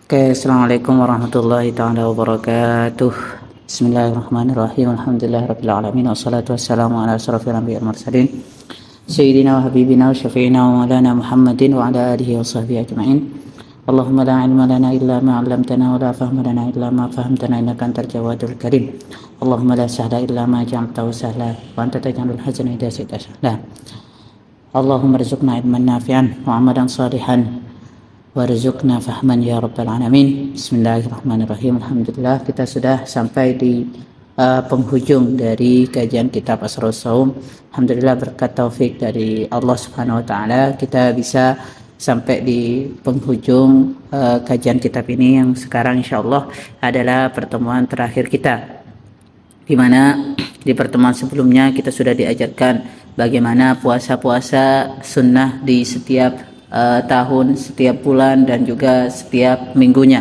Oke, Assalamualaikum warahmatullahi ta'ala wabarakatuh. Bismillahirrahmanirrahim. Alhamdulillahirabbil alamin wassalatu wassalamu ala asyrafil anbiya'i wal mursalin sayyidina wa habibina wa syafi'ina wa maulana Muhammadin wa ala alihi wa sahbihi ajma'in. Allahumma la ilma lana illa ma 'allamtana wa la fahma lana illa ma fahamtana innaka antal jawadul karim. Allahumma la sahla illa ma ja'altahu sahla wa anta taj'alul hazana idza syi'ta sahla. Allahumma rzuqna ilman nafi'an wa 'amalan salihan warzuqna fahman ya rabbal alamin. Bismillahirrahmanirrahim. Alhamdulillah kita sudah sampai di penghujung dari kajian kitab Asrarus Shaum. Alhamdulillah berkat taufik dari Allah Subhanahu wa taala kita bisa sampai di penghujung kajian kitab ini yang sekarang insyaallah adalah pertemuan terakhir kita, di mana di pertemuan sebelumnya kita sudah diajarkan bagaimana puasa-puasa sunnah di setiap tahun, setiap bulan dan juga setiap minggunya.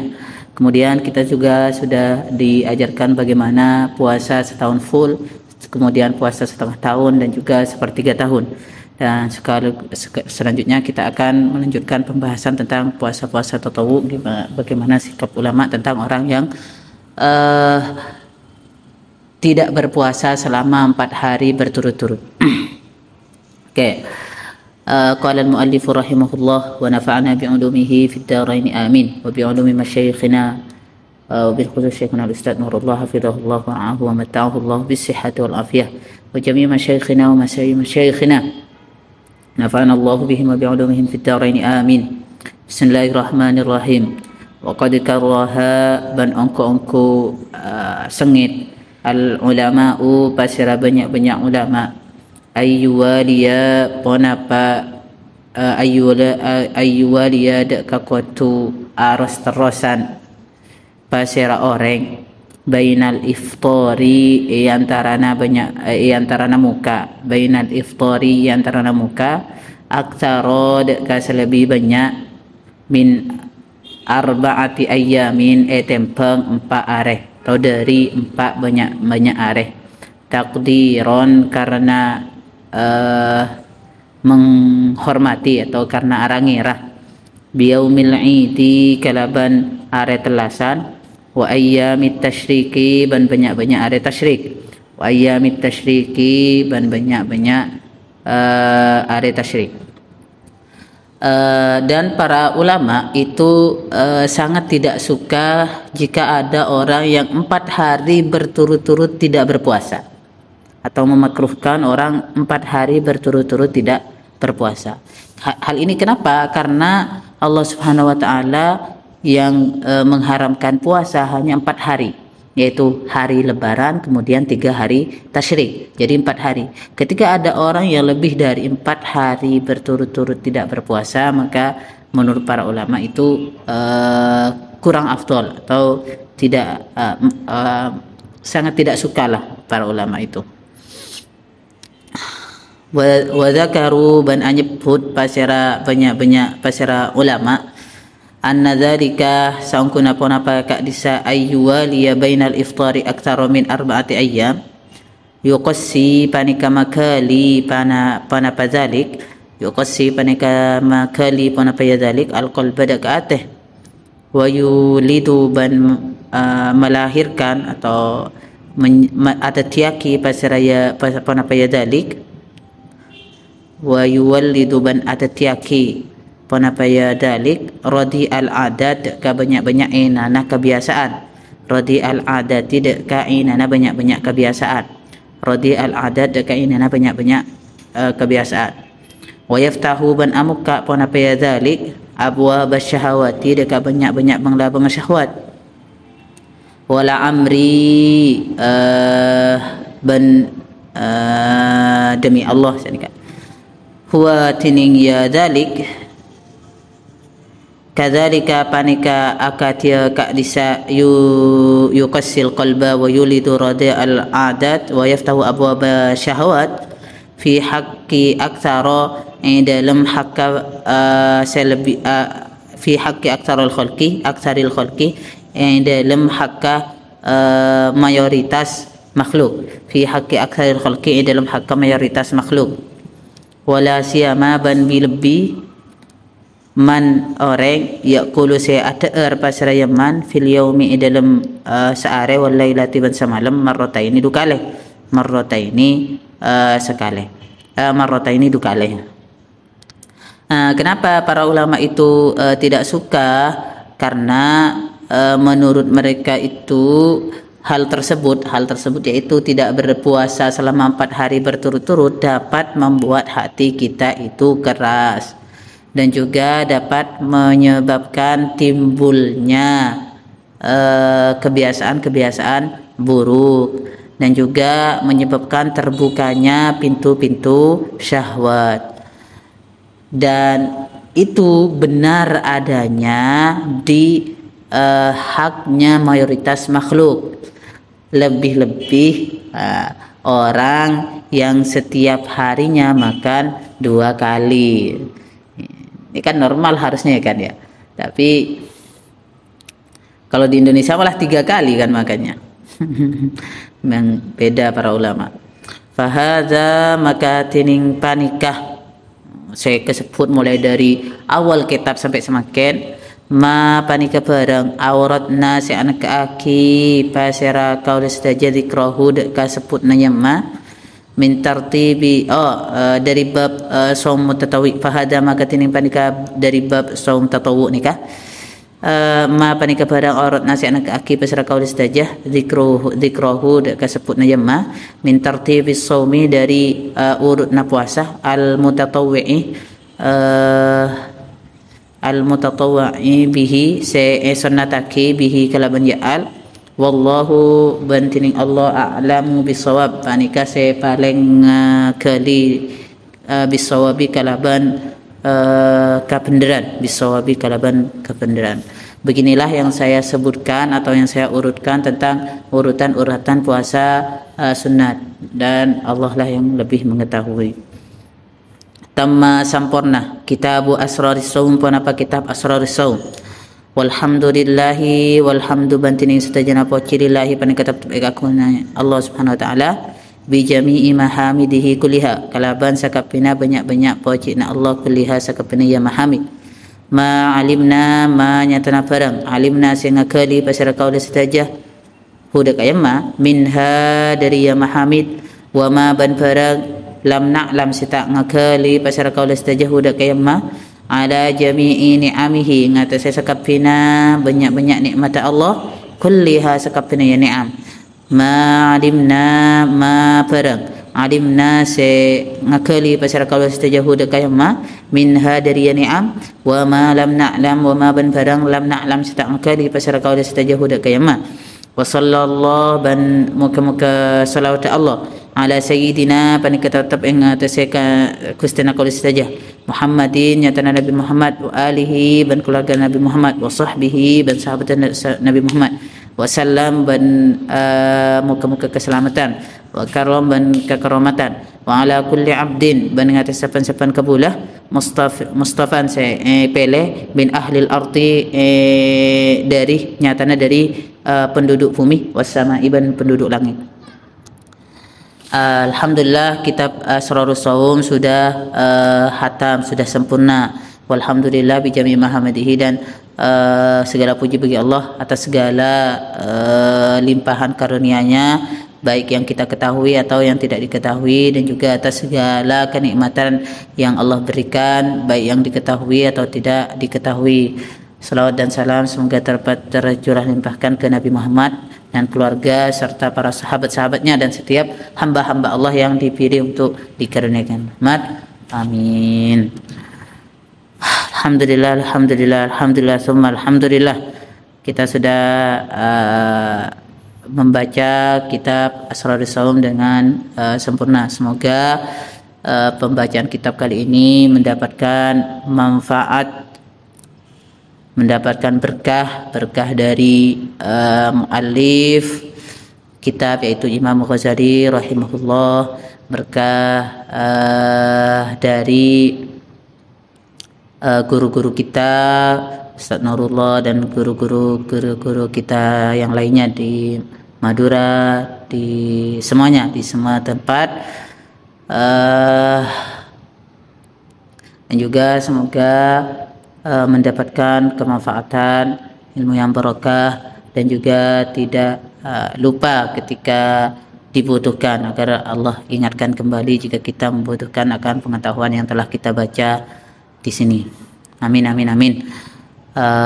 Kemudian kita juga sudah diajarkan bagaimana puasa setahun full, kemudian puasa setengah tahun dan juga sepertiga tahun. Dan selanjutnya kita akan melanjutkan pembahasan tentang puasa-puasa tatawwu, bagaimana sikap ulama tentang orang yang tidak berpuasa selama 4 hari berturut-turut. Oke. Qala al-muallif rahimahullah wa nafa'ana bi'ulumihi fid dharain amin wa bi'ulumi masyayikhina wa bil khusus syekhina al-ustaz Nurullah hafizahullah wa ra'ahu wa mata'ahu Allah bis sihhati wal afiyah wa jami' masyayikhina wa masyayikhina nafa'ana Allah bihim wa bi'ulumihim fid dharain amin. Bismillahirrahmanirrahim. Wa qad karaha ban angko sengit al-ulama'u pasira banyak-banyak ulama ayyuwaliya ponapa ayyuwaliya dak kakuatu aras terosan pasera orang bainal iftari antarana banyak antarana muka bainal iftari antarana muka aktaro dak selebih banyak min arba'ati ayyamin tempeng 4 areh atau dari 4 banyak areh takdiron karena menghormati atau karena arangirah biyaumil idi kalaban are telasan wa ayyamit tasyriki ban banyak-banyak are tasyrik wa ayyamit tasyriki ban banyak-banyak are tasyrik. Dan para ulama itu sangat tidak suka jika ada orang yang 4 hari berturut-turut tidak berpuasa, atau memakruhkan orang 4 hari berturut-turut tidak berpuasa. Hal ini kenapa? Karena Allah Subhanahu wa taala yang mengharamkan puasa hanya 4 hari, yaitu hari lebaran kemudian 3 hari tasyrik. Jadi 4 hari. Ketika ada orang yang lebih dari 4 hari berturut-turut tidak berpuasa, maka menurut para ulama itu kurang afdol atau tidak sangat tidak sukalah para ulama itu. Wa zakaru ban anyebut pasera banyak-banyak pasera ulama anna dzalika sangkuna ponapa ka disa ayyuwaliya bainal iftari aktsara min 4 ayyam yuqassi panika makali pana padzalik yuqassi panika makali pana padzalik alqalba dakateh wa yulidu ban melahirkan atau atatiaki pasera pana padzalik wa yuwallidu ban atatiaki panapaya dalik radi al-adat ka banyak-banyak inana kebiasaan radi al-adat tidak ka inana banyak-banyak kebiasaan radi al-adat ka inana banyak-banyak kebiasaan wa yaftahu ban amuka panapaya dalik abwaab syahawati deka banyak-banyak banglabang syahwat wala amri ban demi Allah sanika huwa tining ya dalik kadzalika panika akatia ka disa yuqassil qalba wa yulidu rada al adat wa yaftahu abwab syahawat fi haqqi aktsara dalam hakka selbi fi haqqi aktsaril khalqi dalam hakka mayoritas makhluk fi haqqi aktsaril khalqi dalam hakka mayoritas makhluk wala siyama ban bi lebih man orang yaqulu saya ataar pasraya man fil yaumi dalam sehari wal lailati ban semalam marrataini dukale marrataini sekali marrataini dukale. Kenapa para ulama itu tidak suka? Karena menurut mereka itu hal tersebut yaitu tidak berpuasa selama 4 hari berturut-turut dapat membuat hati kita itu keras dan juga dapat menyebabkan timbulnya kebiasaan-kebiasaan buruk dan juga menyebabkan terbukanya pintu-pintu syahwat. Dan itu benar adanya di haknya mayoritas makhluk, lebih-lebih orang yang setiap harinya makan 2 kali. Ini kan normal harusnya kan ya, tapi kalau di Indonesia malah 3 kali kan makannya. Memang beda para ulama. Fahadza maka tining panikah, saya kesebut mulai dari awal kitab sampai semakin ma panika barang auratna si anak aki pasera kaulis saja dikrahu kasebut nanya ma min tartibi dari bab saum tatawi. Fahada maka tining panika dari bab saum tatawu nikah ma panika barang auratna si anak aki pasera kaulis saja dikrahu kasebut nanya ma min tartibi saumi dari urutna puasa al mutatawwi bihi sunnataki bihi kalaban ya'al wallahu bantining Allah a'lamu bisawab panika saya paling kali bisawabi kalaban kebenaran bisawabi kalaban kebenaran. Beginilah yang saya sebutkan atau yang saya urutkan tentang urutan puasa sunat, dan Allah lah yang lebih mengetahui. Tamma sampurna kitabu asraris saum pun apa kitab asraris saum. Walhamdulillahi walhamdu bantining setajana pocirillahi panikatap akuna Allah subhanahu wa ta'ala bi jami'i mahamidihi kuliha kalaban sakapina banyak-banyak pocina Allah kuliha sakapina ya mahamid. Ma alimna ma nyatana barang alimna sing ngakali pasara kaula setajah hudak ayamma minha dari ya mahamid wa ma ban barang lam na'lam sita ngakali pasara kaulah saja hudak kayamma ala jami'i ni'amihi ngatas sakapina banyak-banyak nikmat Allah kulliha sakapina ya ni'am ma alimna ma barang alimna se ngakali pasara kaulah saja hudak kayamma minha dari ya ni'am wa ma lam na'lam wa ma ban barang lam na'lam sita ngakali pasara kaulah saja hudak kayamma wa sallallahu ban muka-muka salawat Allah ala sayyidina panika tetap ing ataseka kustana kulis saja Muhammadin nyatana Nabi Muhammad wa alihi ban keluarga Nabi Muhammad wa sahbihi ban sahabat Nabi Muhammad wa sallam ban muka-muka keselamatan wa karam ban kekeromatan wa ala kulli abdin ban ngatas sapan-sapan kabulah mustafan saya pele bin ahlil ardi dari nyatana dari penduduk bumi wasama iban penduduk langit. Alhamdulillah kitab Asrarus Saum sudah hatam, sudah sempurna. Walhamdulillah bi jami' mahamadihi, dan segala puji bagi Allah atas segala limpahan karunia-Nya, baik yang kita ketahui atau yang tidak diketahui, dan juga atas segala kenikmatan yang Allah berikan, baik yang diketahui atau tidak diketahui. Salawat dan salam semoga tercurah limpahkan ke Nabi Muhammad dan keluarga serta para sahabat-sahabatnya dan setiap hamba-hamba Allah yang dipilih untuk dikaruniakan rahmat. Amin. Alhamdulillah, alhamdulillah, alhamdulillah, summa alhamdulillah. Kita sudah membaca kitab Asrarus Saum dengan sempurna. Semoga pembacaan kitab kali ini mendapatkan manfaat, mendapatkan berkah dari muallif kitab yaitu Imam Ghazali rahimahullah, berkah dari guru-guru kita Ustaz Nurullah dan guru-guru kita yang lainnya di Madura, di semuanya, di semua tempat, dan juga semoga mendapatkan kemanfaatan, ilmu yang barokah, dan juga tidak lupa ketika dibutuhkan, agar Allah ingatkan kembali jika kita membutuhkan akan pengetahuan yang telah kita baca di sini. Amin amin amin.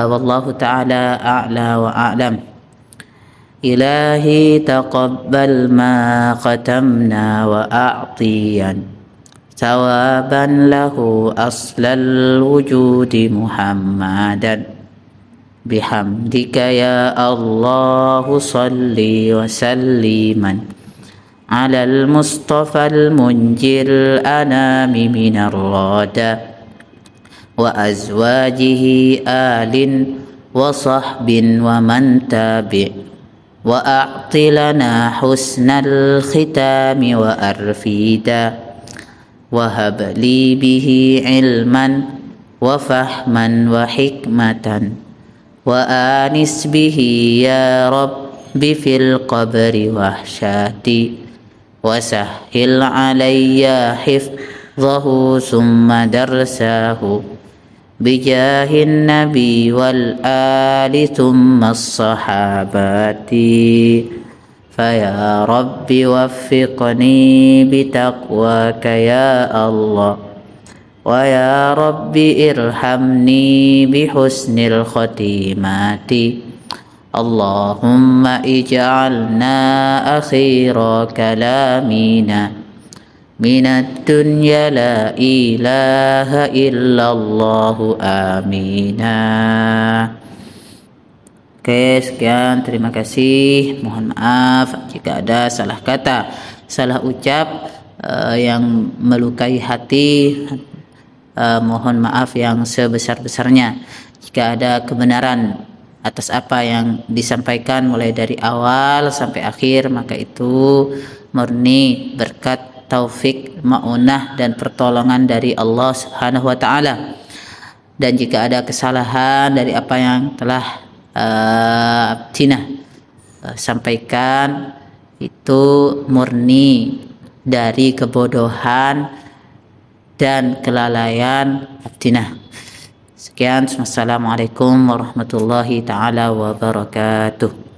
Wallahu ta'ala a'la wa a'lam. Ilahi taqabbal ma qatamna wa a'tiyan thawaban lahu aslal wujudi Muhammadan bihamdika ya Allah salli wa salliman ala al-mustafa al-munjil anami minar rada wa azwajihi alin wa sahbin wa man tabi' wa a'ti lana husnal khitami wa arfida wa hab li bihi ilman wa fahman wa hikmatan wa anis bihi ya rabbi fil qabri wahsyati wa sahhil alayya hifdhahu summa darsahu bijahin nabi wal ali thumma as-sahabati faya rabbi waffiqni bitaqwaka ya Allah wa ya rabbi irhamni bihusnil khatimati Allahumma ij'alna akhira kalamina minad dunya la ilaha illallahu amina. Oke, sekian, terima kasih. Mohon maaf jika ada salah kata, salah ucap yang melukai hati. Mohon maaf yang sebesar-besarnya. Jika ada kebenaran atas apa yang disampaikan mulai dari awal sampai akhir, maka itu murni berkat taufik, ma'unah, dan pertolongan dari Allah Subhanahu wa ta'ala. Dan jika ada kesalahan dari apa yang telah Tina sampaikan, itu murni dari kebodohan dan kelalaian Tina. Sekian, wassalamualaikum warahmatullahi ta'ala wabarakatuh.